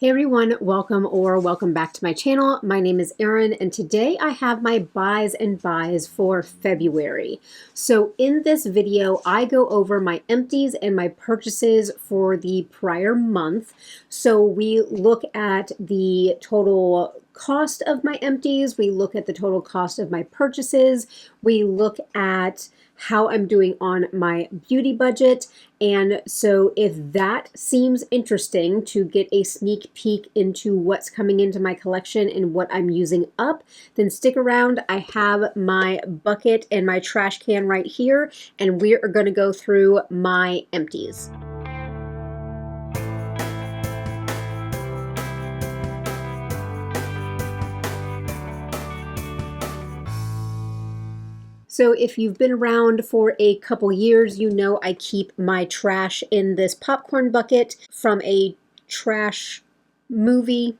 Hey everyone, welcome back to my channel. My name is Erin and today I have my buys and buys for February. So in this video, I go over my empties and my purchases for the prior month. So we look at the total cost of my empties, we look at the total cost of my purchases, we look at how I'm doing on my beauty budget. And so if that seems interesting to get a sneak peek into what's coming into my collection and what I'm using up, then stick around. I have my bucket and my trash can right here, and we are going to go through my empties. So if you've been around for a couple years, you know I keep my trash in this popcorn bucket from a trash movie.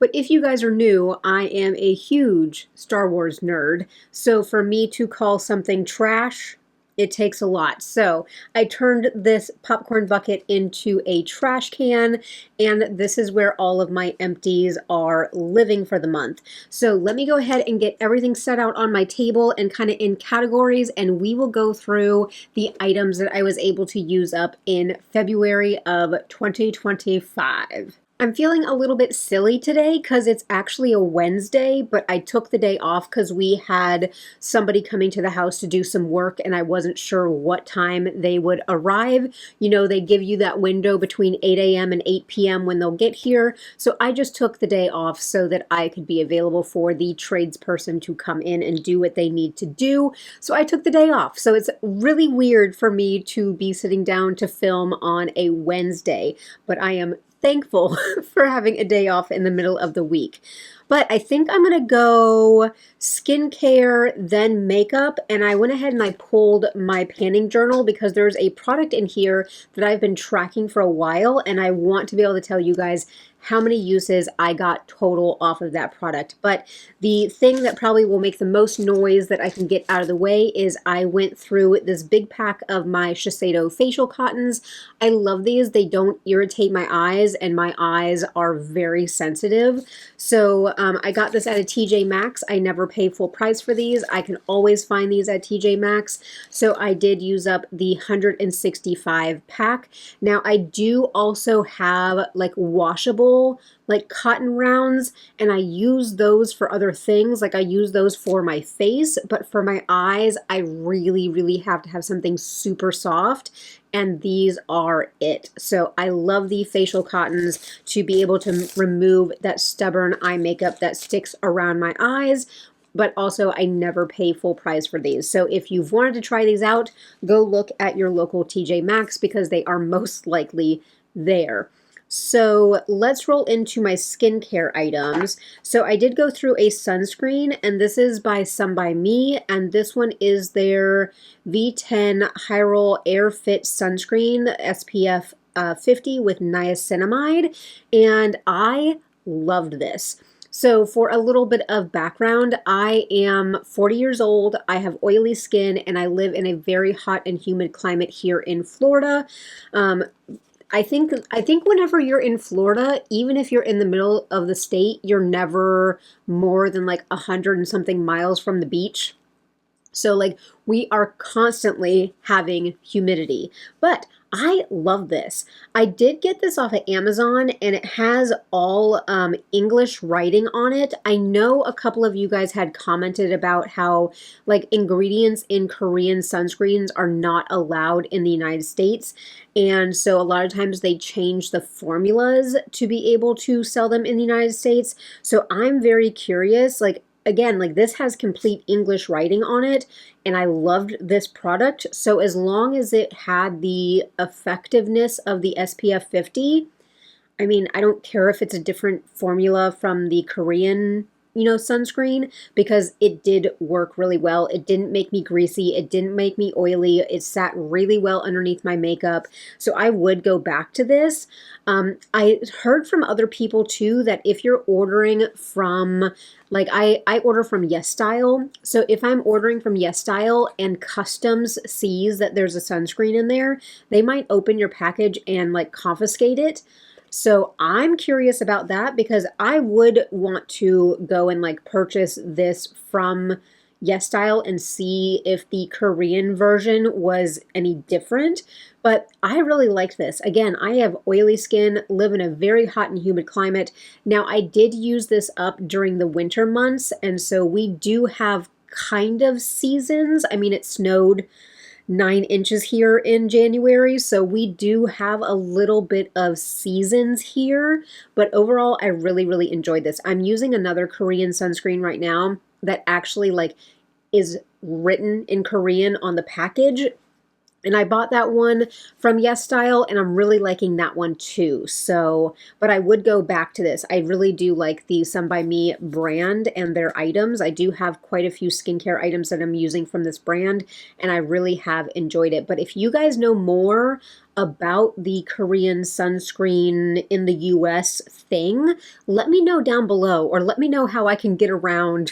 But if you guys are new, I am a huge Star Wars nerd. So for me to call something trash, it takes a lot. So I turned this popcorn bucket into a trash can, and this is where all of my empties are living for the month. So let me go ahead and get everything set out on my table and kind of in categories, and we will go through the items that I was able to use up in February of 2025. I'm feeling a little bit silly today because it's actually a Wednesday, but I took the day off because we had somebody coming to the house to do some work and I wasn't sure what time they would arrive. You know, they give you that window between 8 a.m. and 8 p.m. when they'll get here. So I just took the day off so that I could be available for the tradesperson to come in and do what they need to do. So I took the day off. So it's really weird for me to be sitting down to film on a Wednesday, but I am thankful for having a day off in the middle of the week. But I think I'm going to go skincare, then makeup. And I went ahead and I pulled my panning journal because there's a product in here that I've been tracking for a while. And I want to be able to tell you guys how many uses I got total off of that product. But the thing that probably will make the most noise that I can get out of the way is I went through this big pack of my Shiseido facial cottons. I love these. They don't irritate my eyes and my eyes are very sensitive. So I got this at a TJ Maxx. I never pay full price for these. I can always find these at TJ Maxx. So I did use up the 165 pack. Now I do also have like washable like cotton rounds, and I use those for other things. Like I use those for my face, but for my eyes, I really have to have something super soft, and these are it. So I love the facial cottons to be able to remove that stubborn eye makeup that sticks around my eyes, but also I never pay full price for these. So if you've wanted to try these out, go look at your local TJ Maxx because they are most likely there. So let's roll into my skincare items. So I did go through a sunscreen, and this is by Some By Me, and this one is their V10 Hyrule Air Fit Sunscreen SPF 50 with niacinamide, and I loved this. So for a little bit of background, I am 40 years old, I have oily skin, and I live in a very hot and humid climate here in Florida. I think whenever you're in Florida, even if you're in the middle of the state, you're never more than like 100 and something miles from the beach. So like we are constantly having humidity, but I love this. I did get this off of Amazon and it has all English writing on it. I know a couple of you guys had commented about how like ingredients in Korean sunscreens are not allowed in the United States. And so a lot of times they change the formulas to be able to sell them in the United States. So I'm very curious, like, again, like this has complete English writing on it, and I loved this product. So as long as it had the effectiveness of the SPF 50, I mean, I don't care if it's a different formula from the Korean, you know, sunscreen, because it did work really well. It didn't make me greasy. It didn't make me oily. It sat really well underneath my makeup. So I would go back to this. I heard from other people too that if you're ordering from, like I order from Yes Style. So if I'm ordering from Yes Style and Customs sees that there's a sunscreen in there, they might open your package and like confiscate it. So I'm curious about that because I would want to go and like purchase this from YesStyle and see if the Korean version was any different. But I really liked this. Again, I have oily skin, live in a very hot and humid climate. Now, I did use this up during the winter months, and so we do have kind of seasons. I mean, it snowed 9 inches here in January, so we do have a little bit of seasons here, but overall I really, really enjoyed this. I'm using another Korean sunscreen right now that actually like is written in Korean on the package. And I bought that one from YesStyle, and I'm really liking that one too. So, but I would go back to this. I really do like the Some By Me brand and their items. I do have quite a few skincare items that I'm using from this brand, and I really have enjoyed it. But if you guys know more about the Korean sunscreen in the US thing, let me know down below, or let me know how I can get around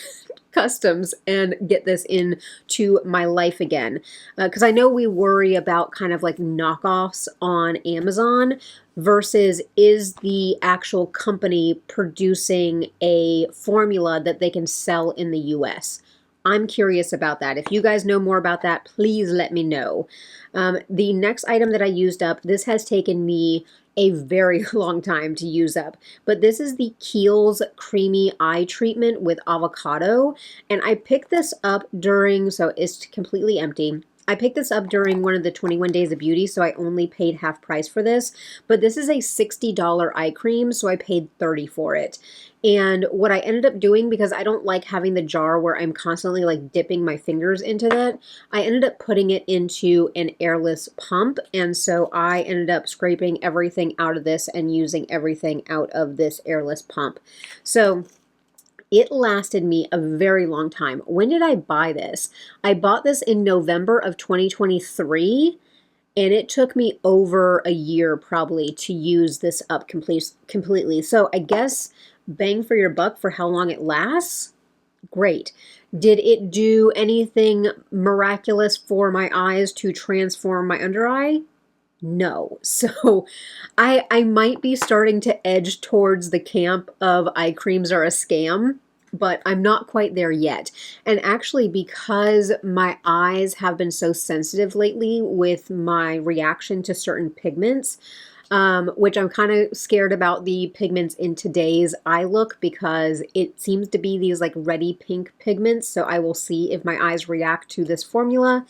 customs and get this into my life again. Because I know we worry about kind of like knockoffs on Amazon versus is the actual company producing a formula that they can sell in the US. I'm curious about that. If you guys know more about that, please let me know. The next item that I used up, this has taken me a very long time to use up, but this is the Kiehl's Creamy Eye Treatment with Avocado, and I picked this up during, so it's completely empty. I picked this up during one of the 21 Days of Beauty, so I only paid half price for this, but this is a $60 eye cream, so I paid $30 for it. And what I ended up doing, because I don't like having the jar where I'm constantly like dipping my fingers into that, I ended up putting it into an airless pump. And so I ended up scraping everything out of this and using everything out of this airless pump. So it lasted me a very long time. When did I buy this? I bought this in November of 2023. And it took me over a year probably to use this up completely. So I guess bang for your buck for how long it lasts. Great. Did it do anything miraculous for my eyes to transform my under eye? No. So I might be starting to edge towards the camp of eye creams are a scam, but I'm not quite there yet. And actually, because my eyes have been so sensitive lately with my reaction to certain pigments, which I'm kind of scared about the pigments in today's eye look because it seems to be these like reddy pink pigments. So I will see if my eyes react to this formula.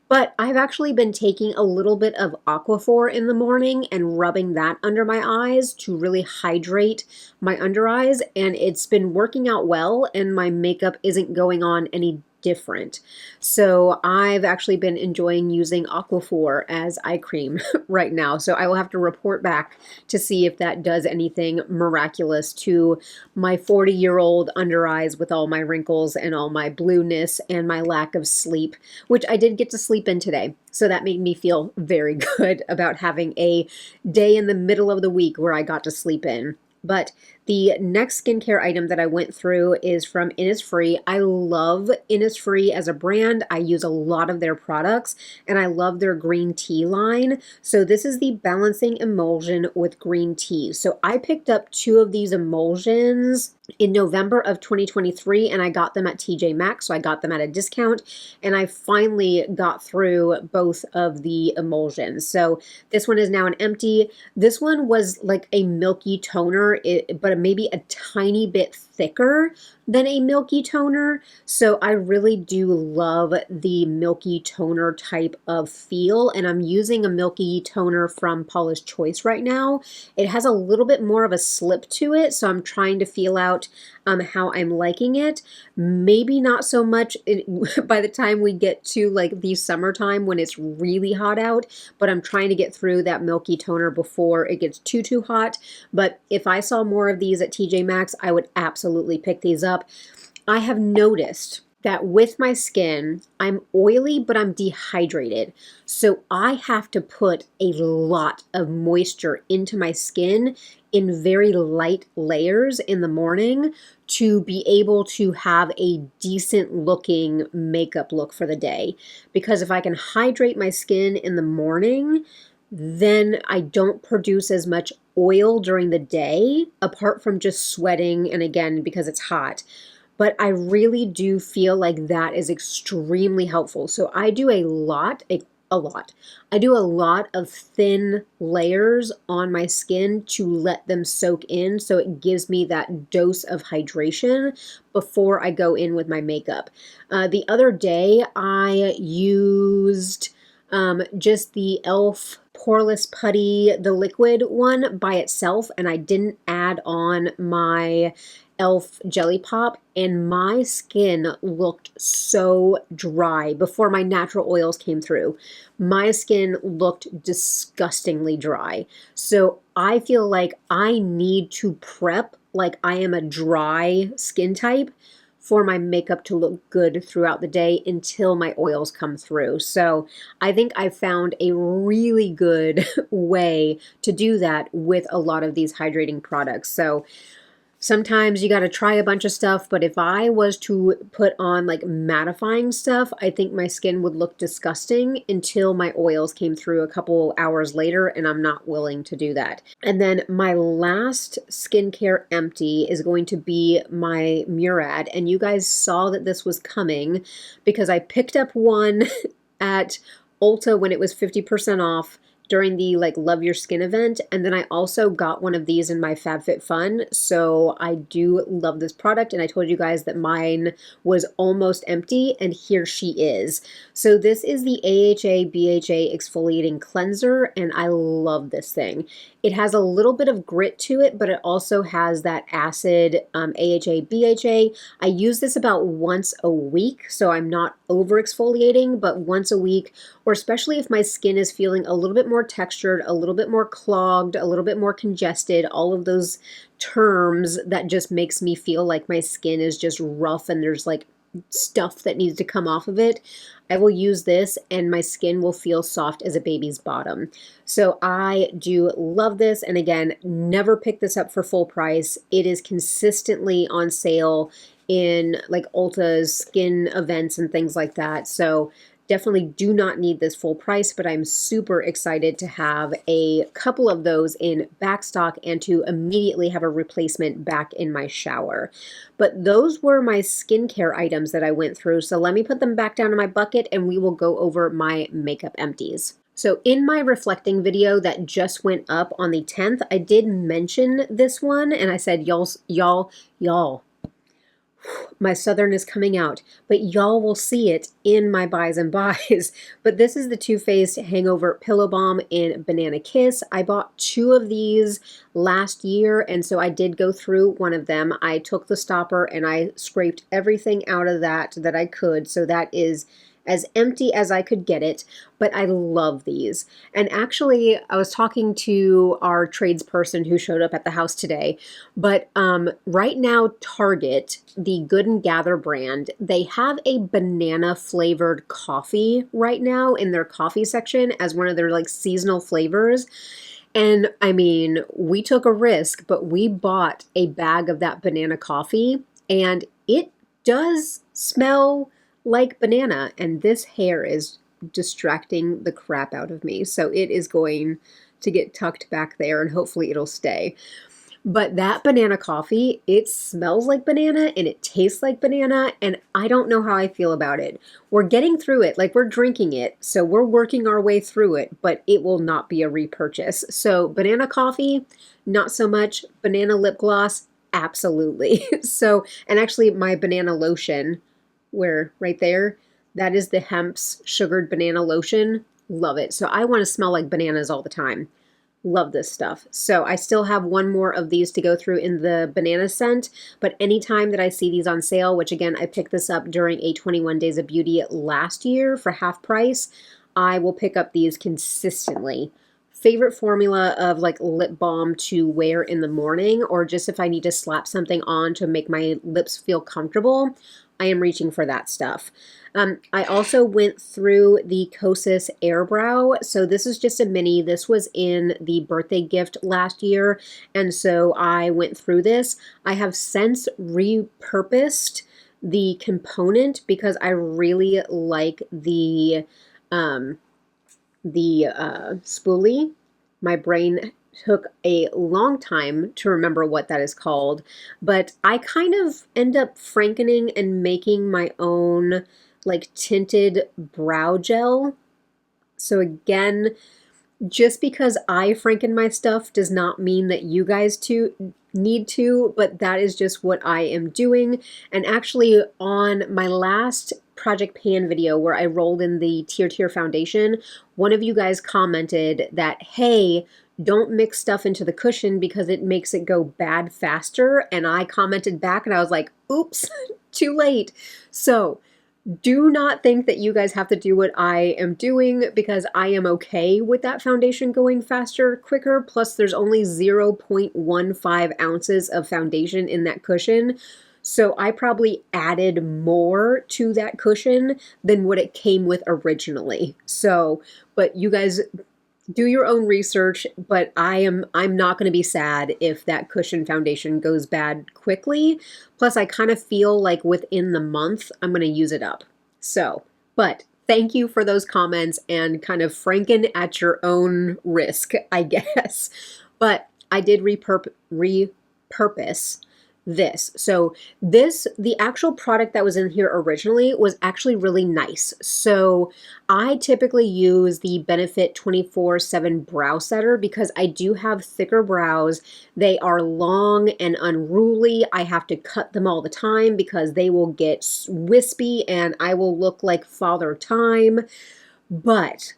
But I've actually been taking a little bit of Aquaphor in the morning and rubbing that under my eyes to really hydrate my under eyes. And it's been working out well, and my makeup isn't going on any different. So I've actually been enjoying using Aquaphor as eye cream right now. So I will have to report back to see if that does anything miraculous to my 40-year-old under eyes with all my wrinkles and all my blueness and my lack of sleep, which I did get to sleep in today. So that made me feel very good about having a day in the middle of the week where I got to sleep in. But the next skincare item that I went through is from Innisfree. I love Innisfree as a brand. I use a lot of their products, and I love their green tea line. So this is the Balancing Emulsion with green tea. So I picked up 2 of these emulsions in November of 2023, and I got them at TJ Maxx, so I got them at a discount, and I finally got through both of the emulsions. So this one is now an empty. This one was like a milky toner, but maybe a tiny bit thicker than a milky toner. So I really do love the milky toner type of feel, and I'm using a milky toner from Paula's Choice right now. It has a little bit more of a slip to it, so I'm trying to feel out how I'm liking it. Maybe not so much by the time we get to like the summertime when it's really hot out, but I'm trying to get through that milky toner before it gets too hot. But if I saw more of these at TJ Maxx, I would absolutely pick these up. I have noticed that with my skin, I'm oily, but I'm dehydrated. So I have to put a lot of moisture into my skin in very light layers in the morning to be able to have a decent looking makeup look for the day. Because if I can hydrate my skin in the morning, then I don't produce as much oil during the day, apart from just sweating, and again, because it's hot. But I really do feel like that is extremely helpful. So I do a lot. I do a lot of thin layers on my skin to let them soak in, so it gives me that dose of hydration before I go in with my makeup. The other day I used just the e.l.f. Poreless Putty, the liquid one by itself, and I didn't add on my e.l.f. Jelly Pop, and my skin looked so dry before my natural oils came through. My skin looked disgustingly dry. So I feel like I need to prep like I am a dry skin type for my makeup to look good throughout the day until my oils come through. So I think I found a really good way to do that with a lot of these hydrating products. So sometimes you got to try a bunch of stuff, but if I was to put on like mattifying stuff, I think my skin would look disgusting until my oils came through a couple hours later, and I'm not willing to do that. And then my last skincare empty is going to be my Murad, and you guys saw that this was coming because I picked up one at Ulta when it was 50% off during the like Love Your Skin event, and then I also got one of these in my FabFitFun. So I do love this product, and I told you guys that mine was almost empty, and here she is. So this is the AHA BHA exfoliating cleanser, and I love this thing. It has a little bit of grit to it, but it also has that acid AHA BHA. I use this about once a week, so I'm not over exfoliating, but once a week, or especially if my skin is feeling a little bit more textured, a little bit more clogged, a little bit more congested, all of those terms that just makes me feel like my skin is just rough and there's like stuff that needs to come off of it. I will use this and my skin will feel soft as a baby's bottom. So I do love this. And again, never pick this up for full price. It is consistently on sale in like Ulta's skin events and things like that. So definitely do not need this full price, but I'm super excited to have a couple of those in back stock and to immediately have a replacement back in my shower. But those were my skincare items that I went through. So let me put them back down in my bucket and we will go over my makeup empties. So in my reflecting video that just went up on the 10th, I did mention this one and I said, y'all, my Southern is coming out, but y'all will see it in my buys and buys. But this is the Too Faced Hangover Pillow Balm in Banana Kiss. I bought 2 of these last year, and so I did go through one of them. I took the stopper and I scraped everything out of that I could, so that is as empty as I could get it, but I love these. And actually, I was talking to our tradesperson who showed up at the house today, but right now, Target, the Good and Gather brand, they have a banana flavored coffee right now in their coffee section as one of their like seasonal flavors. And I mean, we took a risk, but we bought a bag of that banana coffee and it does smell like banana, and this hair is distracting the crap out of me. So it is going to get tucked back there and hopefully it'll stay. But that banana coffee, it smells like banana and it tastes like banana, and I don't know how I feel about it. We're getting through it, like we're drinking it, so we're working our way through it, but it will not be a repurchase. So banana coffee, not so much. Banana lip gloss, absolutely. So, and actually my banana lotion, where right there, that is the Hemp's sugared banana lotion. Love it. So I want to smell like bananas all the time. Love this stuff. So I still have one more of these to go through in the banana scent, but anytime that I see these on sale, which again, I picked this up during a 21 Days of Beauty last year for half price, I will pick up these consistently. Favorite formula of like lip balm to wear in the morning, or just if I need to slap something on to make my lips feel comfortable, I am reaching for that stuff. I also went through the Kosas Airbrow. So this is just a mini. This was in the birthday gift last year. And so I went through this. I have since repurposed the component because I really like the spoolie. My brain took a long time to remember what that is called, but I kind of end up frankening and making my own like tinted brow gel. So again, just because I franken my stuff does not mean that you guys need to, but that is just what I am doing. And actually on my last Project Pan video where I rolled in the Tier foundation, one of you guys commented that, hey, don't mix stuff into the cushion because it makes it go bad faster. And I commented back and I was like, oops, too late. So do not think that you guys have to do what I am doing because I am okay with that foundation going faster, quicker. Plus, there's only 0.15 ounces of foundation in that cushion. So I probably added more to that cushion than what it came with originally. So, but you guys do your own research, but I'm not going to be sad if that cushion foundation goes bad quickly. Plus, I kind of feel like within the month, I'm going to use it up. So, but thank you for those comments and kind of franken at your own risk, I guess. But I did repurpose this. So the actual product that was in here originally was actually really nice. So I typically use the Benefit 24/7 Brow Setter because I do have thicker brows. They are long and unruly. I have to cut them all the time because they will get wispy and I will look like Father Time. But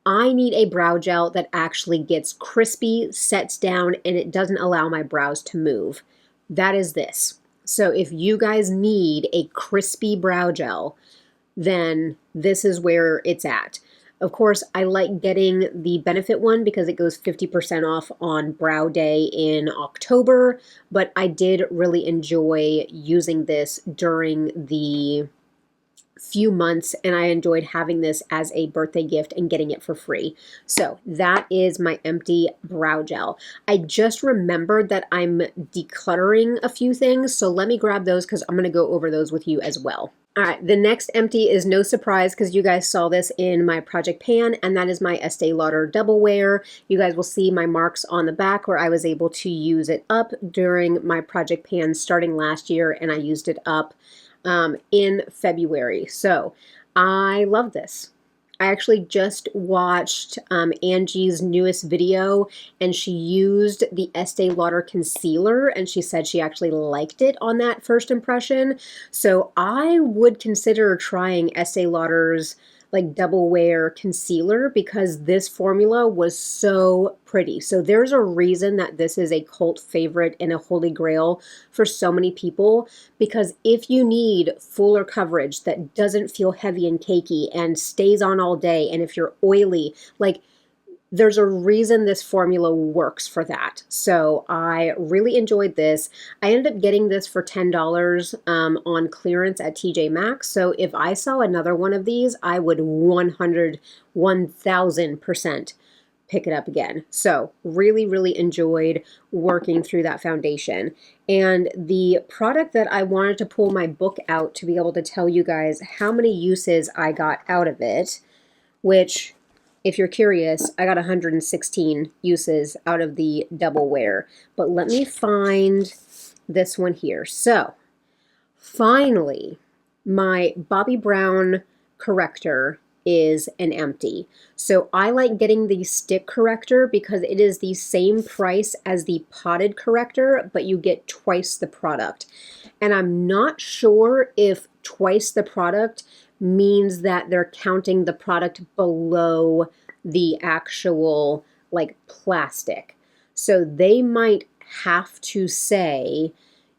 I need a brow gel that actually gets crispy, sets down, and it doesn't allow my brows to move. That is this. So if you guys need a crispy brow gel, then this is where it's at. Of course, I like getting the Benefit one because it goes 50% off on Brow Day in October, but I did really enjoy using this during the few months, and I enjoyed having this as a birthday gift and getting it for free. So that is my empty brow gel. I just remembered that I'm decluttering a few things, so let me grab those because I'm going to go over those with you as well. All right, the next empty is no surprise because you guys saw this in my Project Pan, and that is my Estee Lauder Double Wear. You guys will see my marks on the back where I was able to use it up during my Project Pan starting last year, and I used it up in February. So I love this. I actually just watched Angie's newest video and she used the Estee Lauder concealer and she said she actually liked it on that first impression. So I would consider trying Estee Lauder's like Double Wear concealer because this formula was so pretty. So there's a reason that this is a cult favorite and a holy grail for so many people, because if you need fuller coverage that doesn't feel heavy and cakey and stays on all day, and if you're oily, like there's a reason this formula works for that. So I really enjoyed this. I ended up getting this for $10 on clearance at TJ Maxx. So if I saw another one of these, I would 1000% pick it up again. So really, really enjoyed working through that foundation. And the product that I wanted to pull my book out to be able to tell you guys how many uses I got out of it, which, if you're curious, I got 116 uses out of the Double Wear. But let me find this one here. So, finally, my Bobbi Brown corrector is an empty. So I like getting the stick corrector because it is the same price as the potted corrector, but you get twice the product. And I'm not sure if twice the product means that they're counting the product below the actual like plastic. So they might have to say,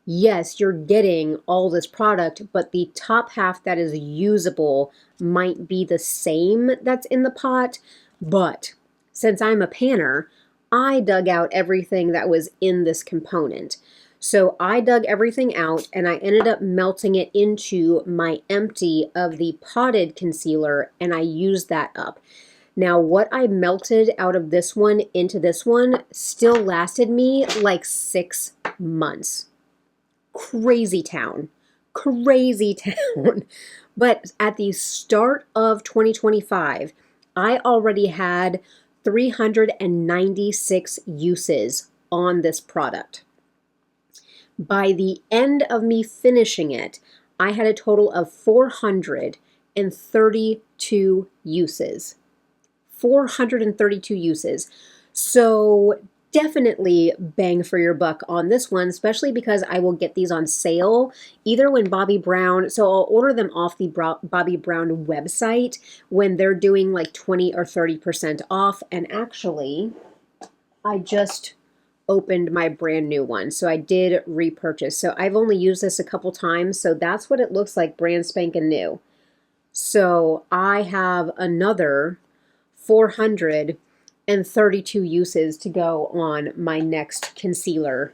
yes, you're getting all this product, but the top half that is usable might be the same that's in the pot. But since I'm a panner, I dug out everything that was in this component. So I dug everything out and I ended up melting it into my empty of the potted concealer, and I used that up. Now, what I melted out of this one into this one still lasted me like 6 months. Crazy town. Crazy town. But at the start of 2025, I already had 396 uses on this product. By the end of me finishing it, I had a total of 432 uses. 432 uses. So definitely bang for your buck on this one, especially because I will get these on sale either when Bobbi Brown, so I'll order them off the Bobbi Brown website when they're doing like 20 or 30% off. And actually, I just opened my brand new one. So I did repurchase. So I've only used this a couple times. So that's what it looks like, brand spanking new. So I have another 432 uses to go on my next concealer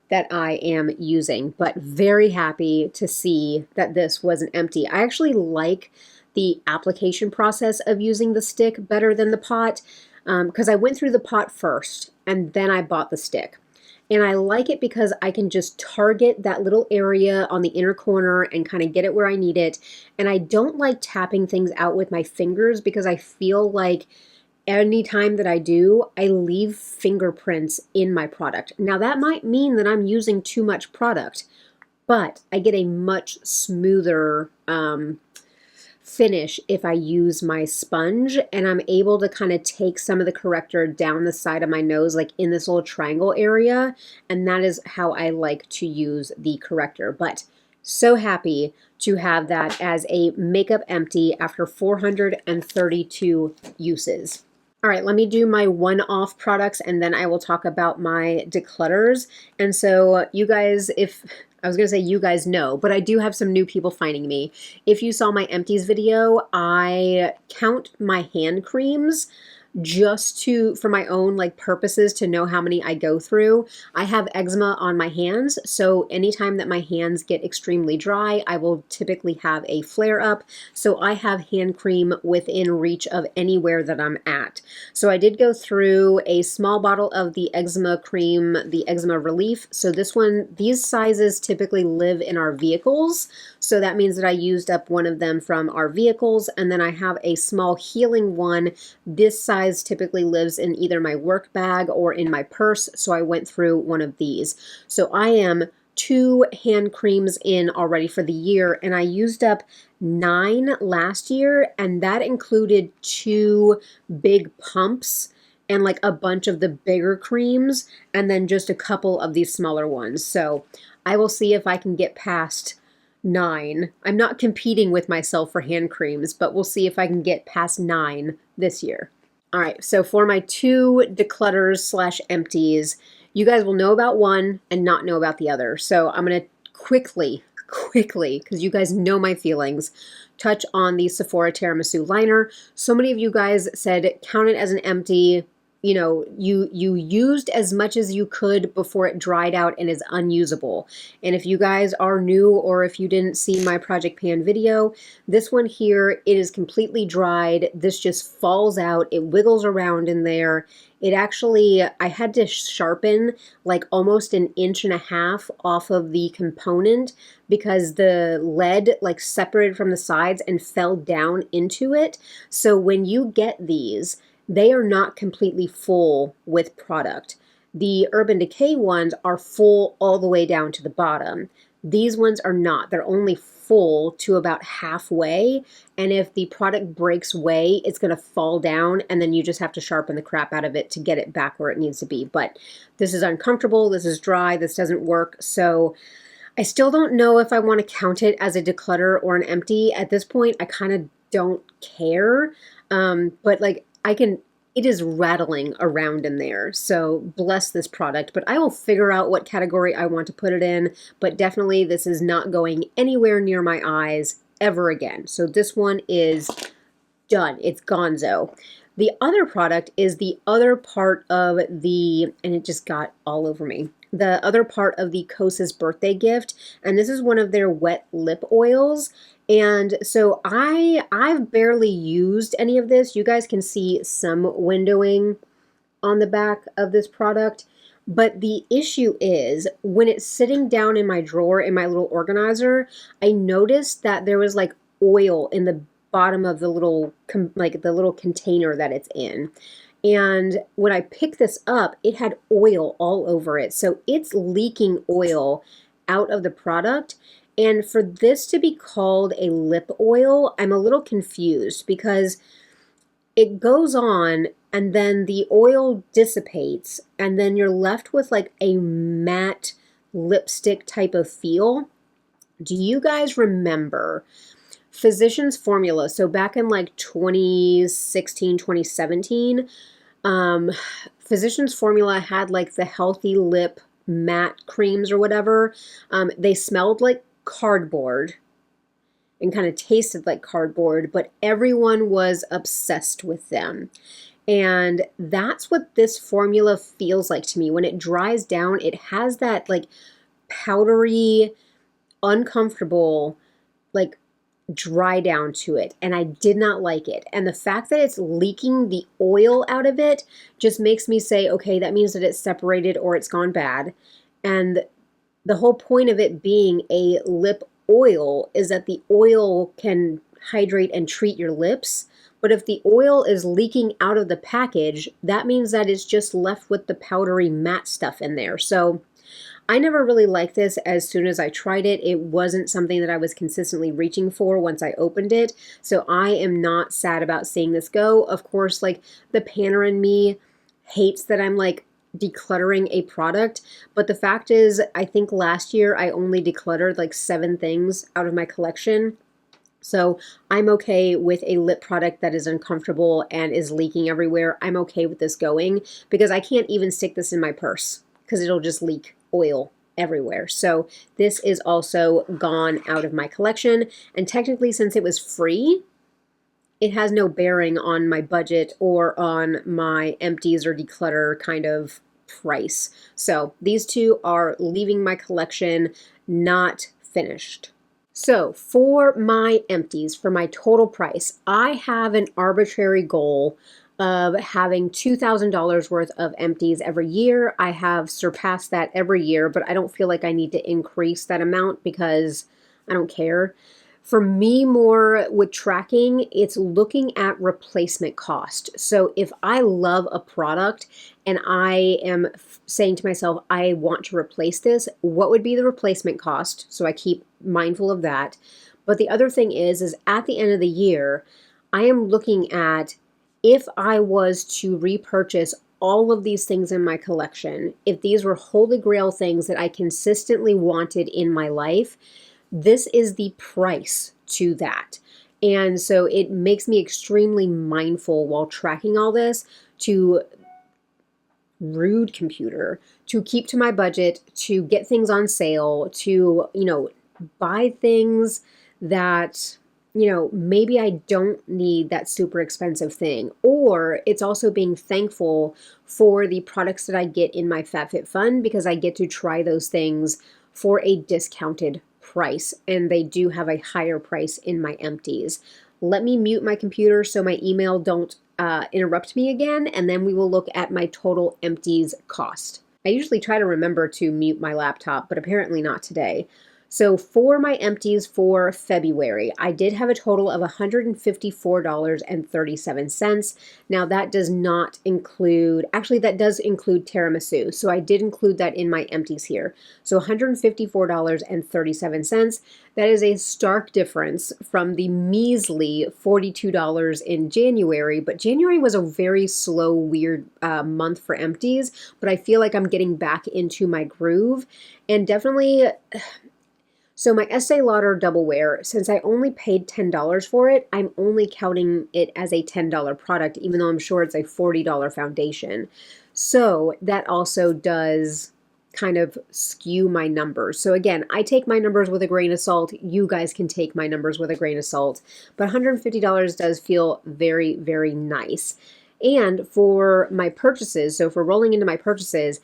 that I am using, but very happy to see that this was an empty. I actually like the application process of using the stick better than the pot because I went through the pot first and then I bought the stick. And I like it because I can just target that little area on the inner corner and kind of get it where I need it. And I don't like tapping things out with my fingers because I feel like anytime that I do, I leave fingerprints in my product. Now that might mean that I'm using too much product, but I get a much smoother finish if I use my sponge, and I'm able to kind of take some of the corrector down the side of my nose, like in this little triangle area, and that is how I like to use the corrector. But so happy to have that as a makeup empty after 432 uses. All right, let me do my one-off products and then I will talk about my declutters. And so you guys, if I was going to say you guys know, but I do have some new people finding me. If you saw my empties video, I count my hand creams just for my own like purposes to know how many I go through. I have eczema on my hands, so anytime that my hands get extremely dry, I will typically have a flare up. So I have hand cream within reach of anywhere that I'm at. So I did go through a small bottle of the eczema cream, the eczema relief. So this one, these sizes typically live in our vehicles. So that means that I used up one of them from our vehicles. And then I have a small healing one. This size typically lives in either my work bag or in my purse, so I went through one of these. So I am 2 hand creams in already for the year, and I used up 9 last year, and that included 2 big pumps and like a bunch of the bigger creams, and then just a couple of these smaller ones. So I will see if I can get past 9. I'm not competing with myself for hand creams, but we'll see if I can get past 9 this year. All right, so for my 2 declutters / empties, you guys will know about one and not know about the other. So I'm going to quickly, because you guys know my feelings, touch on the Sephora Tiramisu liner. So many of you guys said count it as an empty. You know, you used as much as you could before it dried out and is unusable. And if you guys are new or if you didn't see my Project Pan video, this one here, it is completely dried. This just falls out. It wiggles around in there. It actually, I had to sharpen like almost 1.5 inches off of the component because the lead like separated from the sides and fell down into it. So when you get these, they are not completely full with product. The Urban Decay ones are full all the way down to the bottom. These ones are not. They're only full to about halfway, and if the product breaks away, it's going to fall down, and then you just have to sharpen the crap out of it to get it back where it needs to be. But this is uncomfortable, this is dry, this doesn't work, so I still don't know if I want to count it as a declutter or an empty. At this point, I kind of don't care, but like it is rattling around in there, so bless this product. But I will figure out what category I want to put it in, but definitely this is not going anywhere near my eyes ever again. So this one is done. It's gonzo. The other product is the other part of the, and it just got all over me, the other part of the Kosas birthday gift, and this is one of their wet lip oils. And so I've barely used any of this. You guys can see some windowing on the back of this product. But the issue is when it's sitting down in my drawer in my little organizer, I noticed that there was like oil in the bottom of the little container that it's in. And when I picked this up, it had oil all over it. So it's leaking oil out of the product. And for this to be called a lip oil, I'm a little confused because it goes on and then the oil dissipates and then you're left with like a matte lipstick type of feel. Do you guys remember Physicians Formula? So back in like 2016, 2017, Physicians Formula had like the healthy lip matte creams or whatever. They smelled like cardboard and kind of tasted like cardboard, but everyone was obsessed with them. And that's what this formula feels like to me. When it dries down, it has that like powdery, uncomfortable, like dry down to it, and I did not like it. And the fact that it's leaking the oil out of it just makes me say, okay, that means that it's separated or it's gone bad. And the whole point of it being a lip oil is that the oil can hydrate and treat your lips. But if the oil is leaking out of the package, that means that it's just left with the powdery matte stuff in there. So I never really liked this as soon as I tried it. It wasn't something that I was consistently reaching for once I opened it. So I am not sad about seeing this go. Of course, like the panner in me hates that I'm like decluttering a product. But the fact is, I think last year I only decluttered like 7 things out of my collection. So I'm okay with a lip product that is uncomfortable and is leaking everywhere. I'm okay with this going because I can't even stick this in my purse because it'll just leak oil everywhere. So this is also gone out of my collection. And technically, since it was free, it has no bearing on my budget or on my empties or declutter kind of price. So these two are leaving my collection, not finished. So for my empties, for my total price, I have an arbitrary goal of having $2,000 worth of empties every year. I have surpassed that every year, but I don't feel like I need to increase that amount because I don't care. For me, more with tracking, it's looking at replacement cost. So if I love a product and I am saying to myself, I want to replace this, what would be the replacement cost? So I keep mindful of that. But the other thing is at the end of the year, I am looking at if I was to repurchase all of these things in my collection, if these were holy grail things that I consistently wanted in my life, this is the price to that. And so it makes me extremely mindful while tracking all this to rude computer, to keep to my budget, to get things on sale, to, buy things that maybe I don't need that super expensive thing. Or it's also being thankful for the products that I get in my FabFitFun because I get to try those things for a discounted price. And they do have a higher price in my empties. Let me mute my computer so my email don't interrupt me again. And then we will look at my total empties cost. I usually try to remember to mute my laptop, but apparently not today. So for my empties for February, I did have a total of $154.37. Now that does not include, actually that does include tiramisu. So I did include that in my empties here. So $154.37. That is a stark difference from the measly $42 in January. But January was a very slow, weird month for empties. But I feel like I'm getting back into my groove. And definitely... So my Estee Lauder Double Wear, since I only paid $10 for it, I'm only counting it as a $10 product, even though I'm sure it's a $40 foundation. So that also does kind of skew my numbers. So again, I take my numbers with a grain of salt. You guys can take my numbers with a grain of salt. But $150 does feel very, very nice. And for my purchases, so for rolling into my purchases,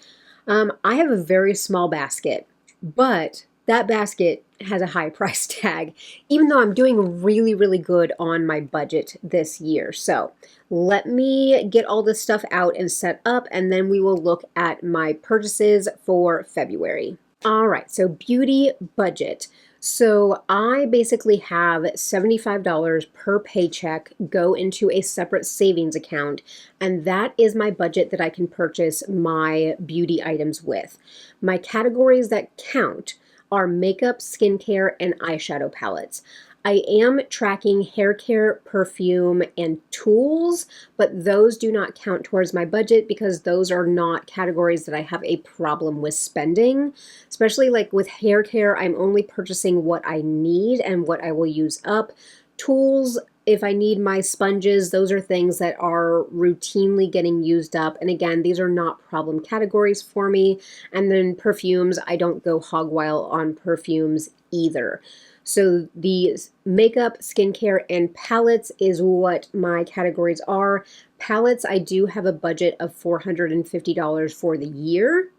I have a very small basket, but that basket has a high price tag, even though I'm doing really, really good on my budget this year. So let me get all this stuff out and set up, and then we will look at my purchases for February. All right, so beauty budget. So I basically have $75 per paycheck go into a separate savings account, and that is my budget that I can purchase my beauty items with. My categories that count are makeup, skincare, and eyeshadow palettes. I am tracking hair care, perfume, and tools, but those do not count towards my budget because those are not categories that I have a problem with spending. Especially like with hair care, I'm only purchasing what I need and what I will use up. Tools, if I need my sponges, those are things that are routinely getting used up. And again, these are not problem categories for me. And then perfumes, I don't go hog wild on perfumes either. So the makeup, skincare, and palettes is what my categories are. Palettes, I do have a budget of $450 for the year.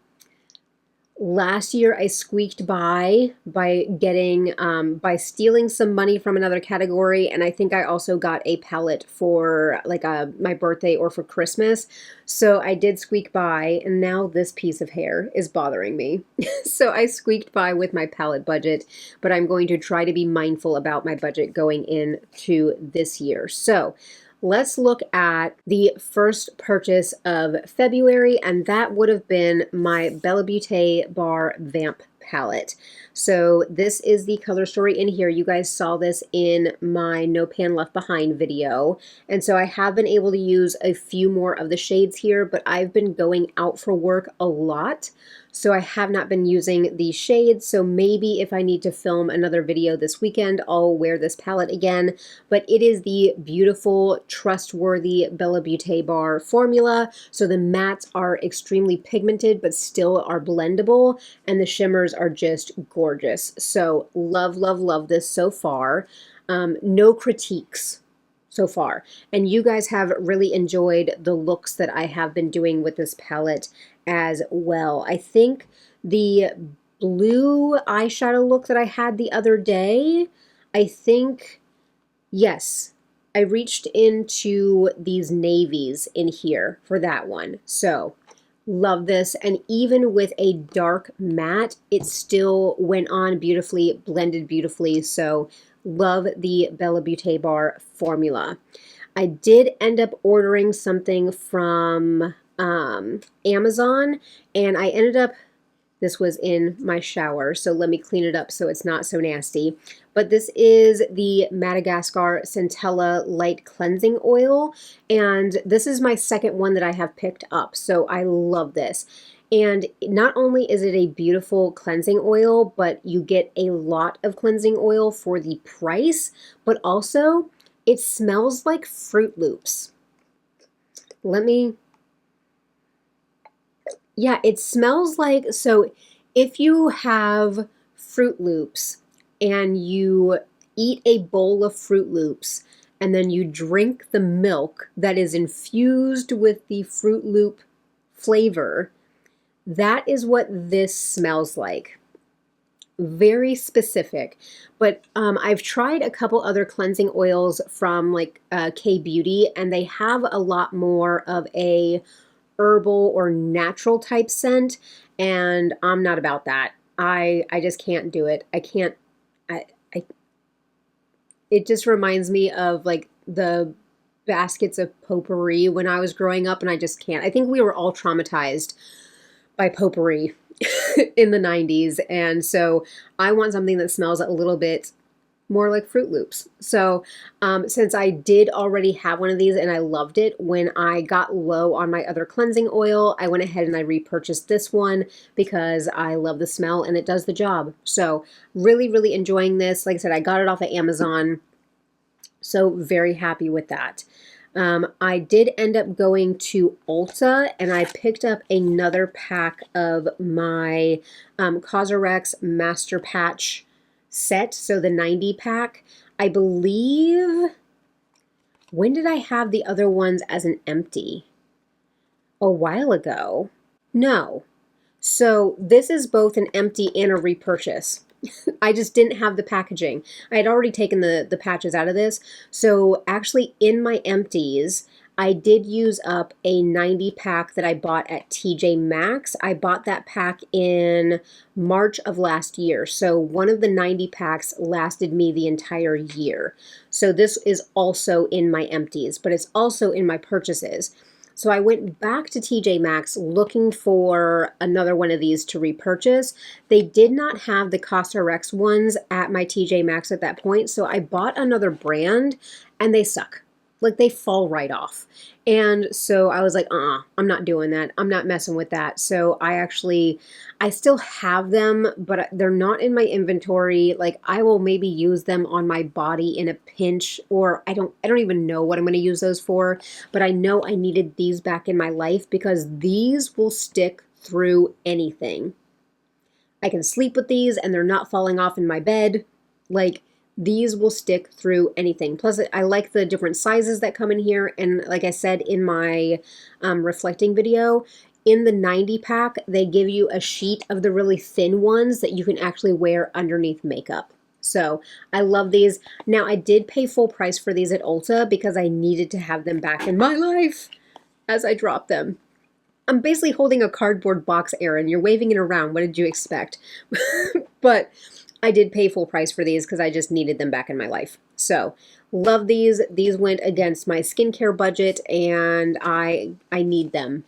Last year, I squeaked by getting by stealing some money from another category, and I think I also got a palette for like my birthday or for Christmas. So I did squeak by, and now this piece of hair is bothering me. So I squeaked by with my palette budget, but I'm going to try to be mindful about my budget going into this year. So let's look at the first purchase of February, and that would have been my Bella Beauté Bar Vamp palette. So this is the color story in here. You guys saw this in my No Pan Left Behind video. And so I have been able to use a few more of the shades here, but I've been going out for work a lot. So I have not been using these shades. So maybe if I need to film another video this weekend, I'll wear this palette again. But it is the beautiful, trustworthy Bella Beauté Bar formula. So the mattes are extremely pigmented, but still are blendable. And the shimmers are just gorgeous. So love, love, love this so far. No critiques so far. And you guys have really enjoyed the looks that I have been doing with this palette as well. I think the blue eyeshadow look that I had the other day, yes, I reached into these navies in here for that one. So love this. And even with a dark matte, it still went on beautifully, blended beautifully. So love the Bella Beauté Bar formula. I did end up ordering something from Amazon, and I ended up, this was in my shower, so let me clean it up so it's not so nasty. But this is the Madagascar Centella Light Cleansing Oil, and this is my second one that I have picked up, so I love this. And not only is it a beautiful cleansing oil, but you get a lot of cleansing oil for the price, but also it smells like Fruit Loops. Yeah, it smells like, so if you have Fruit Loops and you eat a bowl of Fruit Loops and then you drink the milk that is infused with the Fruit Loop flavor, that is what this smells like. Very specific. But I've tried a couple other cleansing oils from like K-Beauty, and they have a lot more of a herbal or natural type scent, and I'm not about that. I just can't do it. I can't. It just reminds me of like the baskets of potpourri when I was growing up, and I just can't. I think we were all traumatized by potpourri in the 90s, and so I want something that smells a little bit more like Fruit Loops. So since I did already have one of these and I loved it, when I got low on my other cleansing oil, I went ahead and I repurchased this one because I love the smell and it does the job. So really, really enjoying this. Like I said, I got it off of Amazon, so very happy with that. I did end up going to Ulta and I picked up another pack of my Cosrx Master Patch set, so the 90 pack. I believe, when did I have the other ones as an empty? A while ago. No. So this is both an empty and a repurchase. I just didn't have the packaging. I had already taken the patches out of this. So actually in my empties, I did use up a 90 pack that I bought at TJ Maxx. I bought that pack in March of last year. So one of the 90 packs lasted me the entire year. So this is also in my empties, but it's also in my purchases. So I went back to TJ Maxx looking for another one of these to repurchase. They did not have the CosRX ones at my TJ Maxx at that point, so I bought another brand and they suck. Like they fall right off. And so I was like, I'm not doing that. I'm not messing with that. So I still have them, but they're not in my inventory. Like I will maybe use them on my body in a pinch, or I don't even know what I'm going to use those for, but I know I needed these back in my life because these will stick through anything. I can sleep with these and they're not falling off in my bed. Like these will stick through anything. Plus, I like the different sizes that come in here. And like I said in my reflecting video, in the 90 pack, they give you a sheet of the really thin ones that you can actually wear underneath makeup. So I love these. Now, I did pay full price for these at Ulta because I needed to have them back in my life as I dropped them. I'm basically holding a cardboard box, Erin. You're waving it around. What did you expect? But I did pay full price for these because I just needed them back in my life. So love these. These went against my skincare budget and I need them.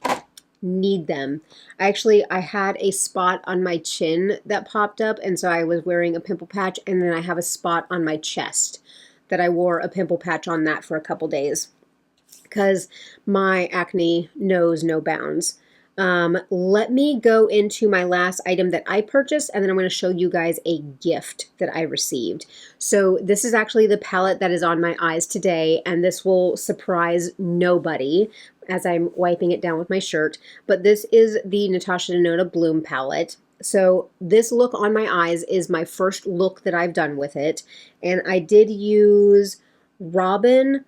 Need them. I had a spot on my chin that popped up, and so I was wearing a pimple patch, and then I have a spot on my chest that I wore a pimple patch on that for a couple days because my acne knows no bounds. Let me go into my last item that I purchased, and then I'm going to show you guys a gift that I received. So this is actually the palette that is on my eyes today, and this will surprise nobody as I'm wiping it down with my shirt. But this is the Natasha Denona Bloom palette. So this look on my eyes is my first look that I've done with it. And I did use Robin,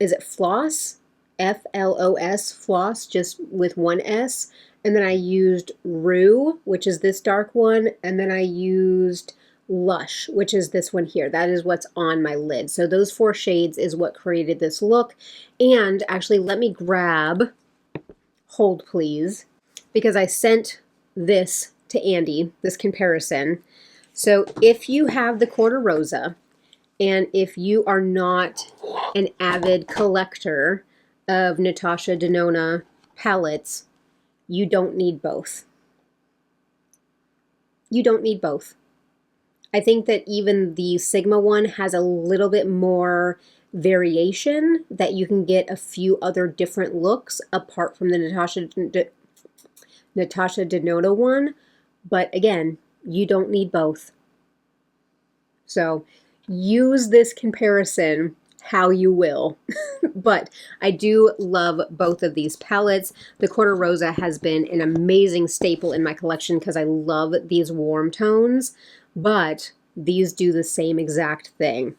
is it Floss? Floss, Floss, just with one S. And then I used Rue, which is this dark one. And then I used Lush, which is this one here. That is what's on my lid. So those 4 shades is what created this look. And actually, let me grab, hold please, because I sent this to Andy, this comparison. So if you have the Quarter Rosa, and if you are not an avid collector of Natasha Denona palettes, you don't need both. You don't need both. I think that even the Sigma one has a little bit more variation, that you can get a few other different looks apart from the Natasha Denona one. But again, you don't need both. So use this comparison how you will. But I do love both of these palettes. The Quarter Rosa has been an amazing staple in my collection because I love these warm tones, but these do the same exact thing.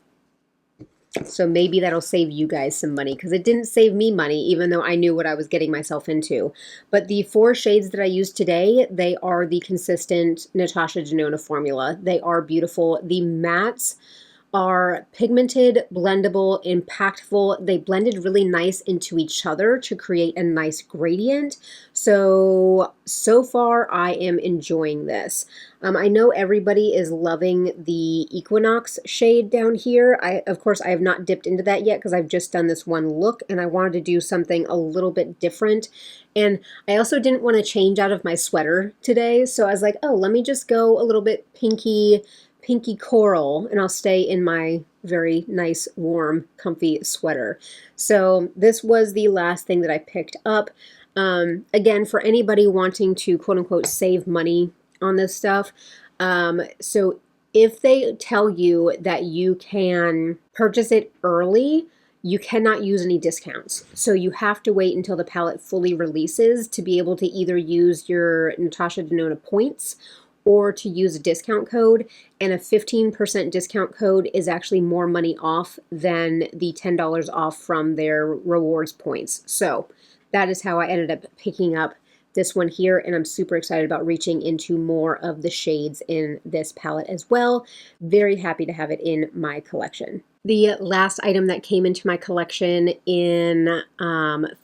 So maybe that'll save you guys some money, because it didn't save me money, even though I knew what I was getting myself into. But the 4 shades that I used today, they are the consistent Natasha Denona formula. They are beautiful. The mattes are pigmented, blendable, impactful. They blended really nice into each other to create a nice gradient. So far I am enjoying this. I know everybody is loving the Equinox shade down here. Of course, I have not dipped into that yet because I've just done this one look and I wanted to do something a little bit different. And I also didn't want to change out of my sweater today. So I was like, oh, let me just go a little bit pinky coral, and I'll stay in my very nice, warm, comfy sweater. So this was the last thing that I picked up. Again, for anybody wanting to quote unquote save money on this stuff, so if they tell you that you can purchase it early, you cannot use any discounts. So you have to wait until the palette fully releases to be able to either use your Natasha Denona points or to use a discount code, and a 15% discount code is actually more money off than the $10 off from their rewards points. So that is how I ended up picking up this one here, and I'm super excited about reaching into more of the shades in this palette as well. Very happy to have it in my collection. The last item that came into my collection in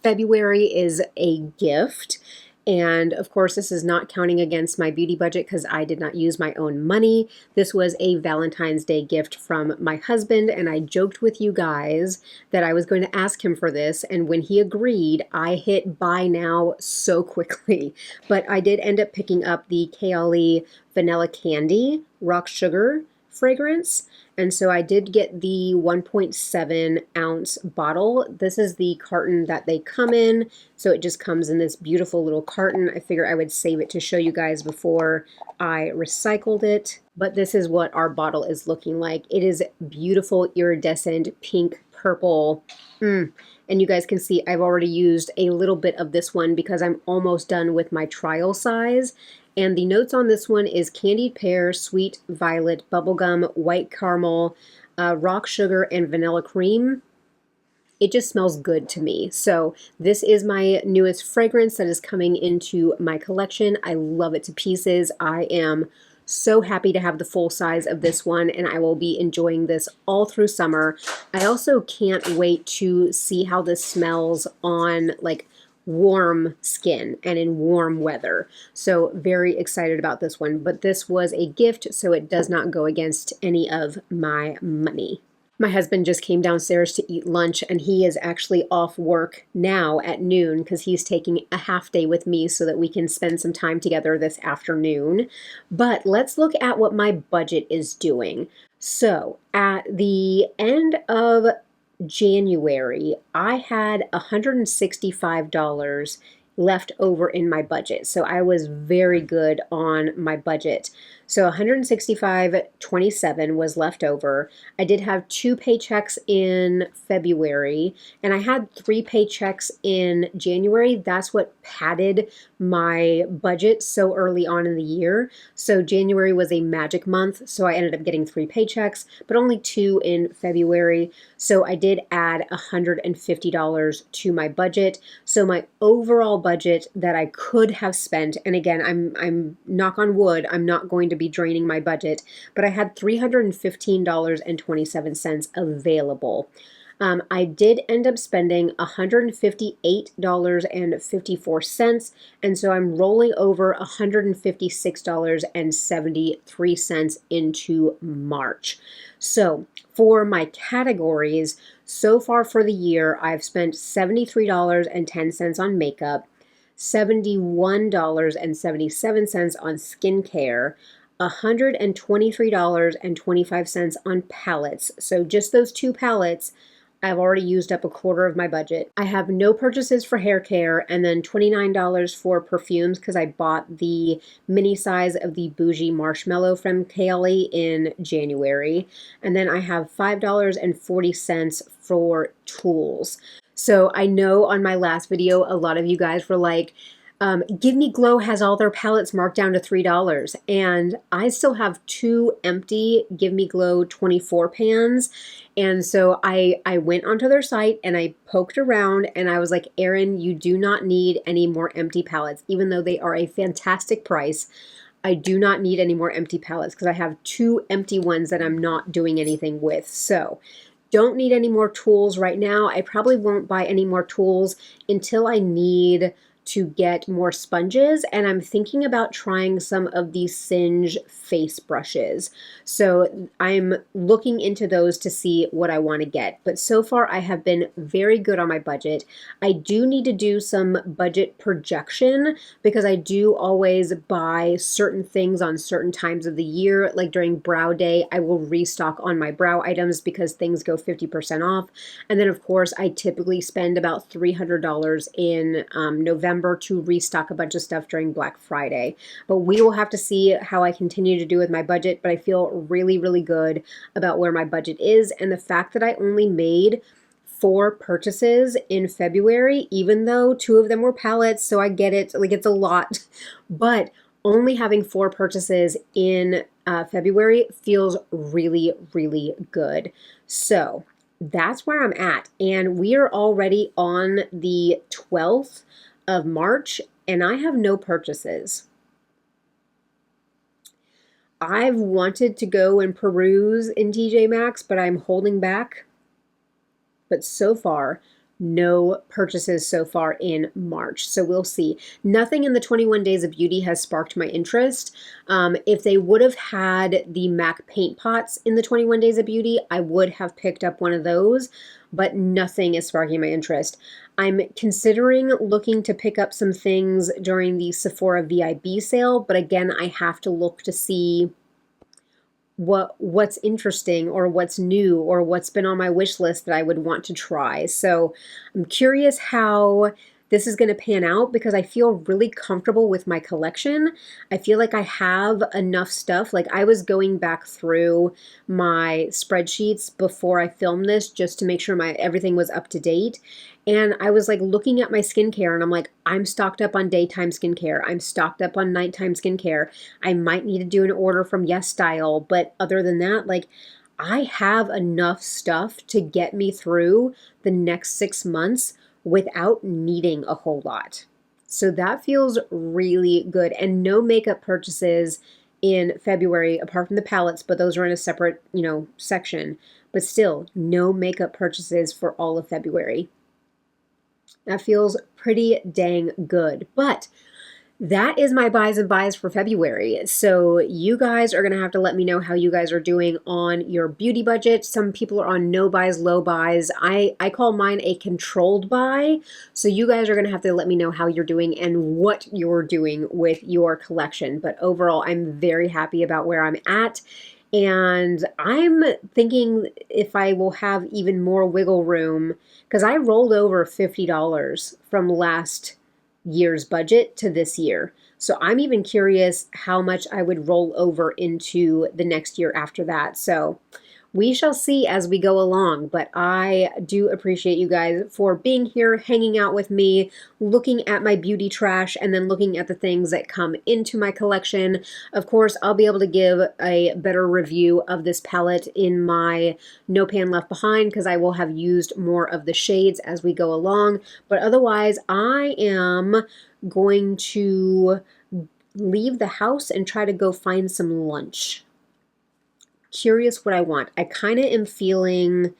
February is a gift. And of course, this is not counting against my beauty budget because I did not use my own money. This was a Valentine's Day gift from my husband, and I joked with you guys that I was going to ask him for this, and when he agreed, I hit buy now so quickly. But I did end up picking up the Kayali Vanilla Candy Rock Sugar fragrance. And so I did get the 1.7 ounce bottle. This is the carton that they come in. So it just comes in this beautiful little carton. I figure I would save it to show you guys before I recycled it. But this is what our bottle is looking like. It is beautiful, iridescent, pink, purple. And you guys can see I've already used a little bit of this one because I'm almost done with my trial size. And the notes on this one is candied pear, sweet violet, bubblegum, white caramel, rock sugar, and vanilla cream. It just smells good to me. So this is my newest fragrance that is coming into my collection. I love it to pieces. I am so happy to have the full size of this one, and I will be enjoying this all through summer. I also can't wait to see how this smells on like warm skin and in warm weather. So very excited about this one, but this was a gift, so it does not go against any of my money. My husband just came downstairs to eat lunch, and he is actually off work now at noon because he's taking a half day with me so that we can spend some time together this afternoon. But let's look at what my budget is doing. So at the end of January, I had $165 left over in my budget. So I was very good on my budget. So $165.27 was left over. I did have 2 paychecks in February, and I had 3 paychecks in January. That's what padded my budget so early on in the year. So January was a magic month, so I ended up getting 3 paychecks, but only 2 in February. So I did add $150 to my budget. So my overall budget that I could have spent, and again, I'm knock on wood, I'm not going to be draining my budget, but I had $315.27 available. I did end up spending $158.54, and so I'm rolling over $156.73 into March. So for my categories, so far for the year, I've spent $73.10 on makeup, $71.77 on skincare, $123.25 on palettes. So just those 2 palettes, I've already used up a quarter of my budget. I have no purchases for hair care, and then $29 for perfumes because I bought the mini size of the Bougie Marshmallow from Kayali in January. And then I have $5.40 for tools. So I know on my last video, a lot of you guys were like, Give Me Glow has all their palettes marked down to $3, and I still have 2 empty Give Me Glow 24 pans, and so I went onto their site and I poked around and I was like, Erin, you do not need any more empty palettes, even though they are a fantastic price. I do not need any more empty palettes because I have 2 empty ones that I'm not doing anything with. So don't need any more tools right now. I probably won't buy any more tools until I need to get more sponges, and I'm thinking about trying some of these Singe face brushes. So I'm looking into those to see what I want to get. But so far I have been very good on my budget. I do need to do some budget projection because I do always buy certain things on certain times of the year. Like during brow day, I will restock on my brow items because things go 50% off. And then of course I typically spend about $300 in November to restock a bunch of stuff during Black Friday. But we will have to see how I continue to do with my budget, but I feel really, really good about where my budget is. And the fact that I only made 4 purchases in February, even though 2 of them were palettes, so I get it, like it's a lot, but only having 4 purchases in February feels really, really good. So that's where I'm at. And we are already on the 12th of March, and I have no purchases. I've wanted to go and peruse in TJ Maxx, but I'm holding back. But so far, no purchases so far in March. So we'll see. Nothing in the 21 Days of Beauty has sparked my interest. If they would have had the MAC paint pots in the 21 Days of Beauty, I would have picked up one of those, but nothing is sparking my interest. I'm considering looking to pick up some things during the Sephora VIB sale, but again, I have to look to see what's interesting or what's new or what's been on my wish list that I would want to try. So I'm curious how this is going to pan out because I feel really comfortable with my collection. I feel like I have enough stuff. Like I was going back through my spreadsheets before I filmed this just to make sure everything was up to date. And I was like looking at my skincare and I'm like, I'm stocked up on daytime skincare. I'm stocked up on nighttime skincare. I might need to do an order from Yes Style. But other than that, like I have enough stuff to get me through the next 6 months without needing a whole lot. So that feels really good. And no makeup purchases in February apart from the palettes, but those are in a separate, section. But still, no makeup purchases for all of February. That feels pretty dang good. But that is my buys and buys for February. So you guys are going to have to let me know how you guys are doing on your beauty budget. Some people are on no buys, low buys. I call mine a controlled buy. So you guys are going to have to let me know how you're doing and what you're doing with your collection. But overall, I'm very happy about where I'm at. And I'm thinking if I will have even more wiggle room, because I rolled over $50 from last year's budget to this year. So I'm even curious how much I would roll over into the next year after that. So we shall see as we go along, but I do appreciate you guys for being here, hanging out with me, looking at my beauty trash, and then looking at the things that come into my collection. Of course, I'll be able to give a better review of this palette in my No Pan Left Behind because I will have used more of the shades as we go along. But otherwise, I am going to leave the house and try to go find some lunch. Curious what I want. I kind of am feeling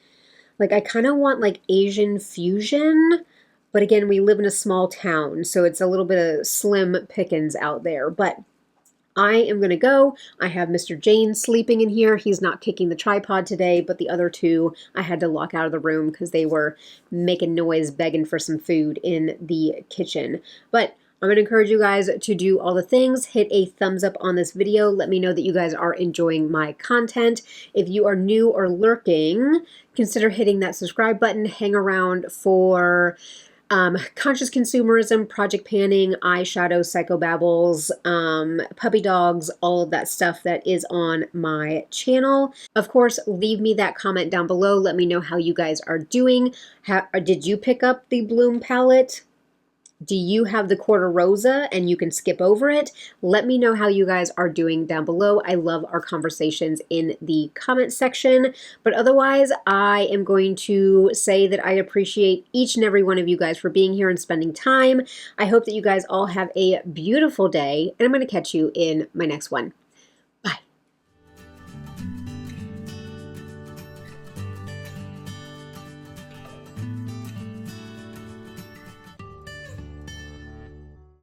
like I kind of want like Asian fusion, but again, we live in a small town, so it's a little bit of slim pickings out there. But I am going to go. I have Mr. Jane sleeping in here. He's not kicking the tripod today, but the other two I had to lock out of the room because they were making noise begging for some food in the kitchen. But I'm going to encourage you guys to do all the things. Hit a thumbs up on this video. Let me know that you guys are enjoying my content. If you are new or lurking, consider hitting that subscribe button. Hang around for conscious consumerism, project panning, eyeshadow, psychobabbles, puppy dogs, all of that stuff that is on my channel. Of course, leave me that comment down below. Let me know how you guys are doing. Did you pick up the Bloom palette? Do you have the Quarter Rosa and you can skip over it? Let me know how you guys are doing down below. I love our conversations in the comment section. But otherwise, I am going to say that I appreciate each and every one of you guys for being here and spending time. I hope that you guys all have a beautiful day, and I'm going to catch you in my next one.